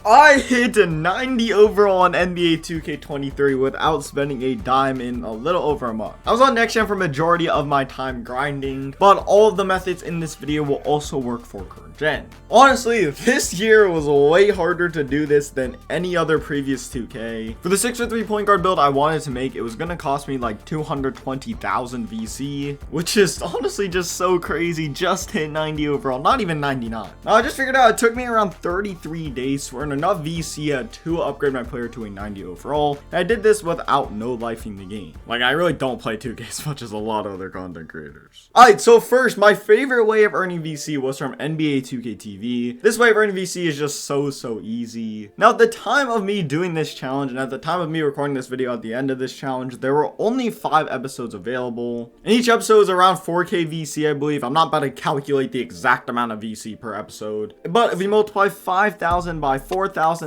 I hit a 90 overall on NBA 2K23 without spending a dime in a little over a month. I was on next gen for majority of my time grinding, but all of the methods in this video will also work for current gen. Honestly, this year was way harder to do this than any other previous 2K. For the 6'3" point guard build I wanted to make, it was gonna cost me like 220,000 VC, which is honestly just so crazy. Just hit 90 overall, not even 99. Now I just figured out it took me around 33 days to earn enough VC to upgrade my player to a 90 overall, and I did this without no-lifing the game. Like, I really don't play 2K as much as a lot of other content creators. Alright, so first, my favorite way of earning VC was from NBA 2K TV. This way of earning VC is just so easy. Now, at the time of me doing this challenge, and at the time of me recording this video at the end of this challenge, there were only 5 episodes available, and each episode is around 4K VC, I believe. I'm not about to calculate the exact amount of VC per episode, but if you multiply 5,000 by 4,000,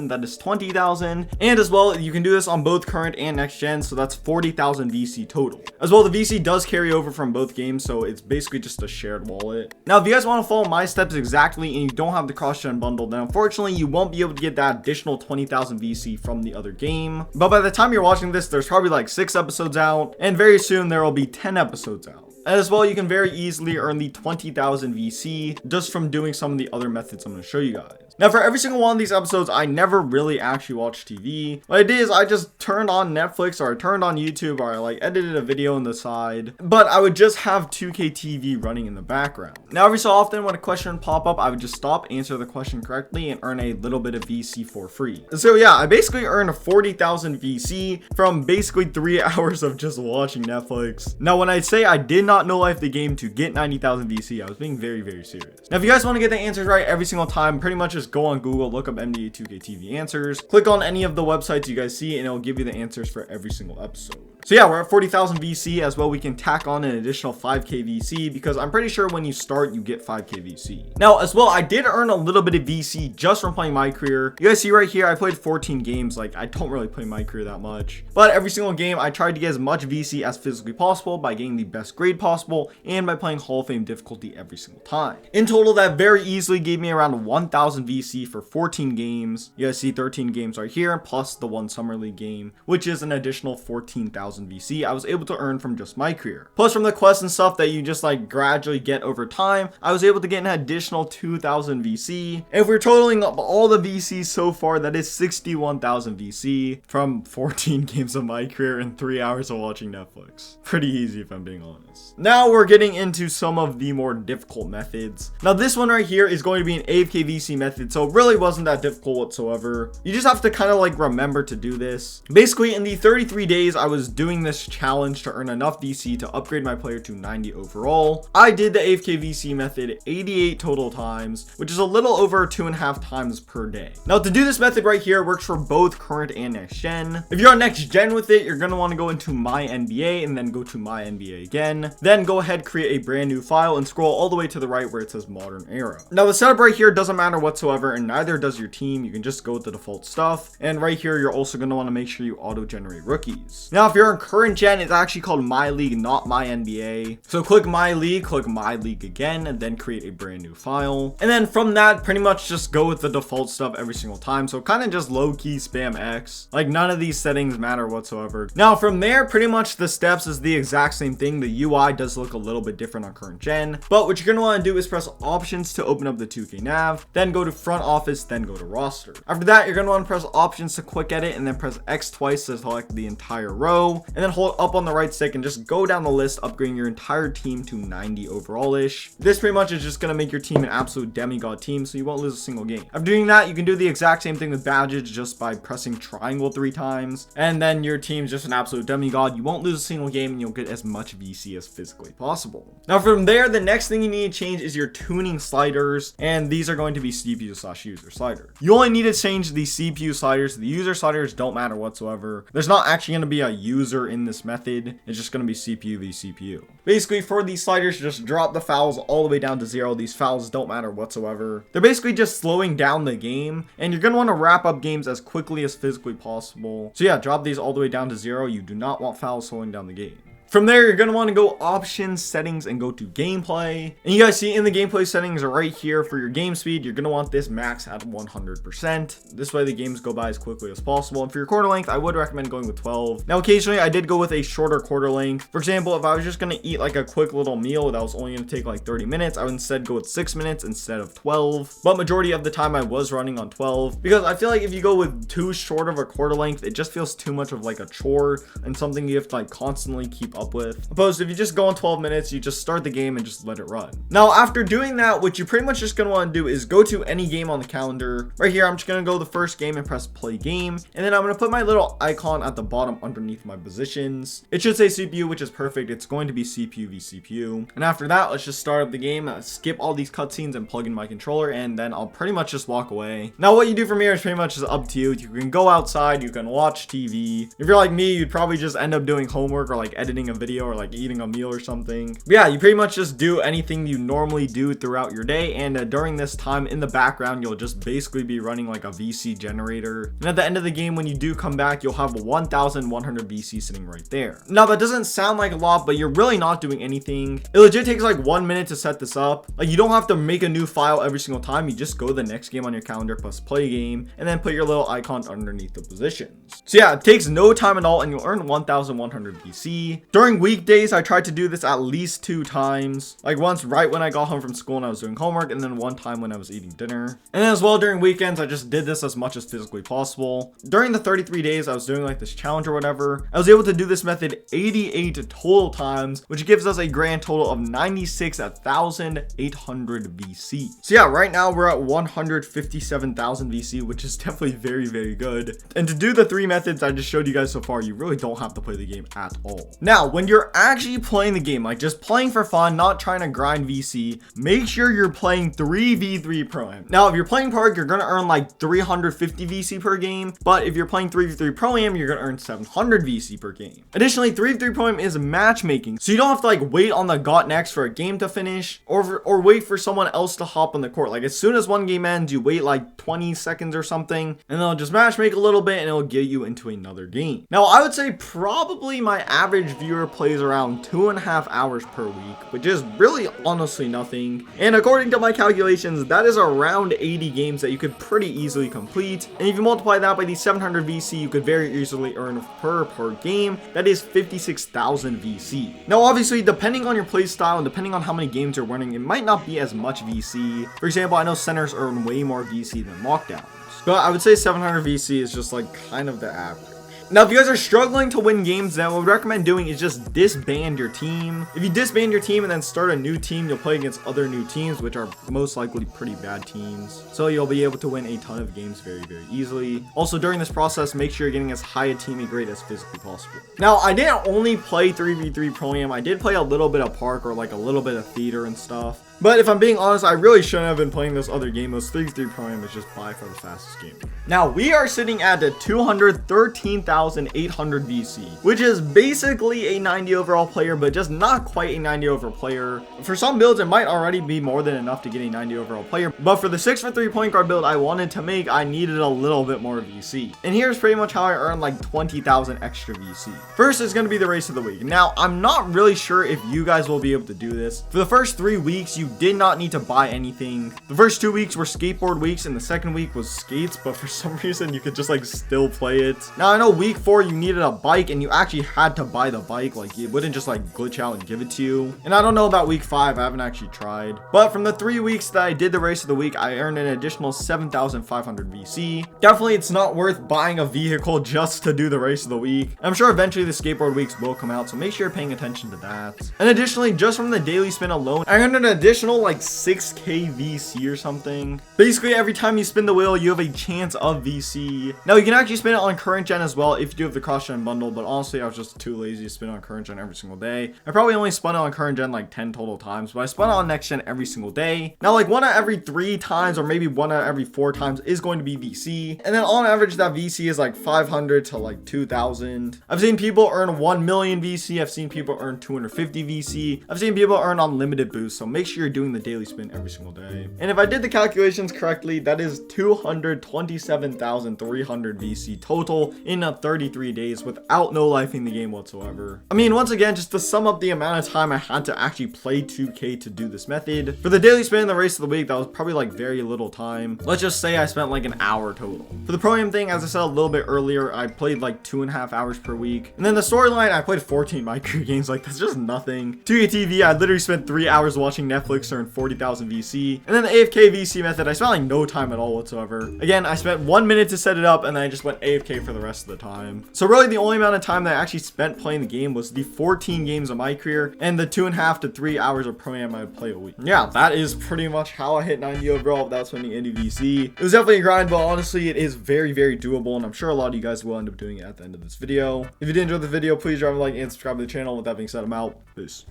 that is 20,000. And as well, you can do this on both current and next gen, so that's 40,000 VC total. As well, the VC does carry over from both games, so it's basically just a shared wallet. Now, if you guys want to follow my steps exactly and you don't have the cross-gen bundle, then unfortunately you won't be able to get that additional 20,000 VC from the other game. But by the time you're watching this, there's probably like 6 episodes out, and very soon there will be 10 episodes out. And as well, you can very easily earn the 20,000 VC just from doing some of the other methods I'm going to show you guys. Now, for every single one of these episodes, I never really actually watched TV. What I did is I just turned on Netflix, or I turned on YouTube, or I like edited a video on the side. But I would just have 2K TV running in the background. Now, every so often when a question would pop up, I would just stop, answer the question correctly, and earn a little bit of VC for free. So yeah, I basically earned 40,000 VC from basically 3 hours of just watching Netflix. Now, when I say I did not no life the game to get 90,000 VC, I was being very serious. Now, if you guys want to get the answers right every single time, pretty much just go on Google, look up NBA 2K TV answers, click on any of the websites you guys see, and it'll give you the answers for every single episode. So yeah, we're at 40,000 VC. As well, we can tack on an additional 5K VC because I'm pretty sure when you start, you get 5K VC. Now, as well, I did earn a little bit of VC just from playing My Career. You guys see right here, I played 14 games. Like, I don't really play My Career that much. But every single game, I tried to get as much VC as physically possible by getting the best grade possible and by playing Hall of Fame difficulty every single time. In total, that very easily gave me around 1,000 VC for 14 games. You guys see 13 games right here, plus the 1 Summer League game, which is an additional 14,000 VC I was able to earn from just My Career. Plus, from the quests and stuff that you just like gradually get over time, I was able to get an additional 2,000 VC. And if we're totaling up all the VC so far, that is 61,000 VC from 14 games of My Career and 3 hours of watching Netflix. Pretty easy if I'm being honest. Now we're getting into some of the more difficult methods. Now this one right here is going to be an AFK VC method, so it really wasn't that difficult whatsoever. You just have to kind of like remember to do this. Basically, in the 33 days I was doing this challenge to earn enough VC to upgrade my player to 90 overall, I did the AFK VC method 88 total times, which is a little over 2.5 times per day. Now to do this method right here, it works for both current and next gen. If you're on next gen with it, you're going to want to go into My NBA and then go to My NBA again. Then go ahead, create a brand new file and scroll all the way to the right where it says Modern Era. Now the setup right here doesn't matter whatsoever, and neither does your team. You can just go with the default stuff. And right here, you're also going to want to make sure you auto-generate rookies. Now, if you're in current gen, it's actually called My League, not My NBA. So click My League again, and then create a brand new file. And then from that, pretty much just go with the default stuff every single time. So kind of just low-key spam X. Like, none of these settings matter whatsoever. Now from there, pretty much the steps is the exact same thing. The UI does look a little bit different on current gen, but what you're going to want to do is press options to open up the 2K nav, then go to front office, then go to roster. After that, you're going to want to press options to quick edit, and then press X twice to select the entire row, and then hold up on the right stick and just go down the list, upgrading your entire team to 90 overall-ish. This pretty much is just going to make your team an absolute demigod team, so you won't lose a single game. After doing that, you can do the exact same thing with badges just by pressing triangle 3 times, and then your team's just an absolute demigod. You won't lose a single game, and you'll get as much VC as physically possible. Now from there, the next thing you need to change is your tuning sliders, and these are going to be CPU/user slider. You only need to change the CPU sliders. The user sliders don't matter whatsoever. There's not actually going to be a user in this method. It's just going to be CPU v CPU. Basically, for these sliders, just drop the fouls all the way down to 0. These fouls don't matter whatsoever. They're basically just slowing down the game, and you're going to want to wrap up games as quickly as physically possible. So yeah, drop these all the way down to 0. You do not want fouls slowing down the game. From there, you're going to want to go options, settings, and go to gameplay. And you guys see in the gameplay settings right here for your game speed, you're going to want this max at 100%. This way the games go by as quickly as possible. And for your quarter length, I would recommend going with 12. Now, occasionally I did go with a shorter quarter length. For example, if I was just going to eat like a quick little meal that was only going to take like 30 minutes, I would instead go with 6 minutes instead of 12. But majority of the time I was running on 12 because I feel like if you go with too short of a quarter length, it just feels too much of like a chore and something you have to like constantly keep up with. Opposed to if you just go on 12 minutes, you just start the game and just let it run. Now, after doing that, what you pretty much just going to want to do is go to any game on the calendar. Right here, I'm just going to go to the first game and press play game. And then I'm going to put my little icon at the bottom underneath my positions. It should say CPU, which is perfect. It's going to be CPU v CPU. And after that, let's just start up the game, skip all these cutscenes and plug in my controller, and then I'll pretty much just walk away. Now, what you do from here is pretty much just up to you. You can go outside, you can watch TV. If you're like me, you'd probably just end up doing homework or like editing a video or like eating a meal or something. But yeah, you pretty much just do anything you normally do throughout your day, and during this time in the background, you'll just basically be running like a VC generator. And at the end of the game, when you do come back, you'll have 1,100 VC sitting right there. Now, that doesn't sound like a lot, but you're really not doing anything. It legit takes like 1 minute to set this up. Like, you don't have to make a new file every single time. You just go to the next game on your calendar, plus play game, and then put your little icon underneath the positions. So yeah, it takes no time at all, and you'll earn 1,100 VC. During weekdays, I tried to do this at least 2 times. Like once right when I got home from school and I was doing homework, and then one time when I was eating dinner. And then as well during weekends, I just did this as much as physically possible. During the 33 days I was doing like this challenge or whatever, I was able to do this method 88 total times, which gives us a grand total of 96,800 VC. So yeah, right now we're at 157,000 VC, which is definitely very, very good. And to do the 3 methods I just showed you guys so far, you really don't have to play the game at all. Now, when you're actually playing the game, like just playing for fun, not trying to grind VC, make sure you're playing 3v3 Pro-Am. Now, if you're playing Park, you're gonna earn like 350 VC per game, but if you're playing 3v3 Pro-Am, you're gonna earn 700 VC per game. Additionally, 3v3 Pro-Am is matchmaking, so you don't have to like wait on the got next for a game to finish or wait for someone else to hop on the court. Like as soon as one game ends, you wait like 20 seconds or something, and they'll just matchmake a little bit and it'll get you into another game. Now, I would say probably my average viewer plays around 2.5 hours per week, which is really honestly nothing. And according to my calculations, that is around 80 games that you could pretty easily complete. And if you multiply that by the 700 VC, you could very easily earn per game. That is 56,000 VC. Now, obviously, depending on your play style and depending on how many games you're winning, it might not be as much VC. For example, I know centers earn way more VC than lockdowns, but I would say 700 VC is just like kind of the average. Now, if you guys are struggling to win games, then what I would recommend doing is just disband your team. If you disband your team and then start a new team, you'll play against other new teams, which are most likely pretty bad teams. So you'll be able to win a ton of games very, very easily. Also, during this process, make sure you're getting as high a teammate grade as physically possible. Now, I didn't only play 3v3 Pro-Am. I did play a little bit of Park or like a little bit of Theater and stuff. But if I'm being honest, I really shouldn't have been playing this other game. This 3v3 Pro-Am is just by far the fastest game. Now, we are sitting at a 213,800 VC, which is basically a 90 overall player, but just not quite a 90 overall player. For some builds, it might already be more than enough to get a 90 overall player, but for the 6-for-3 point guard build I wanted to make, I needed a little bit more VC. And here's pretty much how I earned like 20,000 extra VC. First is going to be the race of the week. Now, I'm not really sure if you guys will be able to do this. For the first 3 weeks, you did not need to buy anything. The first 2 weeks were skateboard weeks, and the second week was skates, but for some reason you could just like still play it. Now, I know week 4 you needed a bike and you actually had to buy the bike, like it wouldn't just like glitch out and give it to you. And I don't know about week 5, I haven't actually tried. But from the 3 weeks that I did the race of the week, I earned an additional 7,500 VC. Definitely it's not worth buying a vehicle just to do the race of the week. I'm sure eventually the skateboard weeks will come out, so make sure you're paying attention to that. And additionally, just from the daily spin alone, I earned an additional like 6k VC or something. Basically, every time you spin the wheel, you have a chance of VC. Now, you can actually spin it on current gen as well if you do have the cross gen bundle, but honestly, I was just too lazy to spin on current gen every single day. I probably only spun it on current gen like 10 total times, but I spun it on next gen every single day. Now, like 1 out of every 3 times or maybe 1 out of every 4 times is going to be VC. And then on average, that VC is like 500 to like 2,000. I've seen people earn 1 million VC. I've seen people earn 250 VC. I've seen people earn unlimited boosts. So make sure you're doing the daily spin every single day. And if I did the calculations correctly, that is 227,300 VC total in 33 days without no lifing the game whatsoever. I mean, once again, just to sum up the amount of time I had to actually play 2K to do this method. For the daily spin and the race of the week, that was probably like very little time. Let's just say I spent like an hour total. For the pro-am thing, as I said a little bit earlier, I played like 2.5 hours per week. And then the storyline, I played 14 micro games. Like, that's just nothing. 2K TV, I literally spent 3 hours watching Netflix earn 40,000 VC. And then the AFK VC method, I spent like no time at all whatsoever. Again, I spent 1 minute to set it up, and then I just went AFK for the rest of the time. So really the only amount of time that I actually spent playing the game was the 14 games of my career and the 2.5 to 3 hours of pro-am I would play a week. Yeah, that is pretty much how I hit 90 overall without spending any VC. It was definitely a grind, but honestly, it is very, very doable, and I'm sure a lot of you guys will end up doing it at the end of this video. If you did enjoy the video, please drop a like and subscribe to the channel. With that being said, I'm out. Peace.